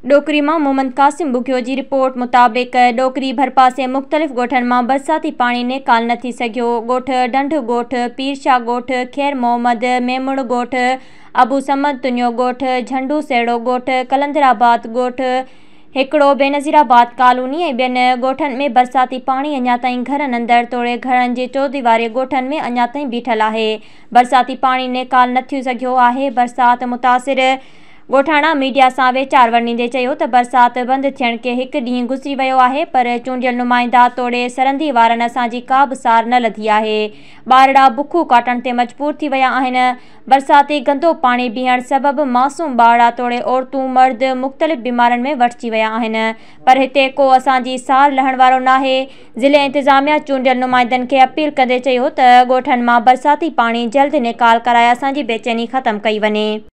डोकरी मां मोहम्मद कासिम बुखियो जी रिपोर्ट मुताबिक़ डोकरी भरपासे मुख़्तलिफ़ ॻोठनि मां बरसाती पाणी निकाल न थी सघियो। ॻोठ ढंढ ॻोठ, पीरशाह ॻोठ, खैर मोहम्मद, मेमुण ॻोठ, अबू समद तुनियो ॻोठ, झंडू सेड़ो ॻोठ, कलंदराबाद ॻोठ, हिकिड़ो बेनज़ीराबाद कॉलोनी ऐं ॿियनि ॻोठनि में बरसाती पाणी अञा ताईं घरनि अंदरि तोड़े घरनि जे चौदीवारे ॻोठनि में अञा ताईं बीठल आहे। बरसाती पाणी निकाल न थी सघियो आहे। बरसाति मुतासिर ॻोठाणा मीडिया सां वीचार वर्णींदे चयो त बरसाति बंदि थियण खे हिकु ॾींहुं गुज़री वियो आहे, पर चूंडियल नुमाइंदा तोड़े सरहदी वारनि असांजी का बि सार न लधी आहे। ॿारड़ा बुखू काटण ते मजबूर थी विया आहिनि। बरसाती गंदो पाणी बीहण सबबि मासूम ॿारड़ा तोड़े औरतूं मर्द मुख़्तलिफ़ बीमारियुनि में वठिजी विया आहिनि, पर हिते को असांजी सार लहण वारो नाहे। ज़िले इंतिज़ामिया चूंडियल नुमाइंदनि खे अपील कंदे चयो त ॻोठनि मां बरसाती पाणी जल्द निकाल कराए असांजी बेचैनी ख़तमु कई वञे।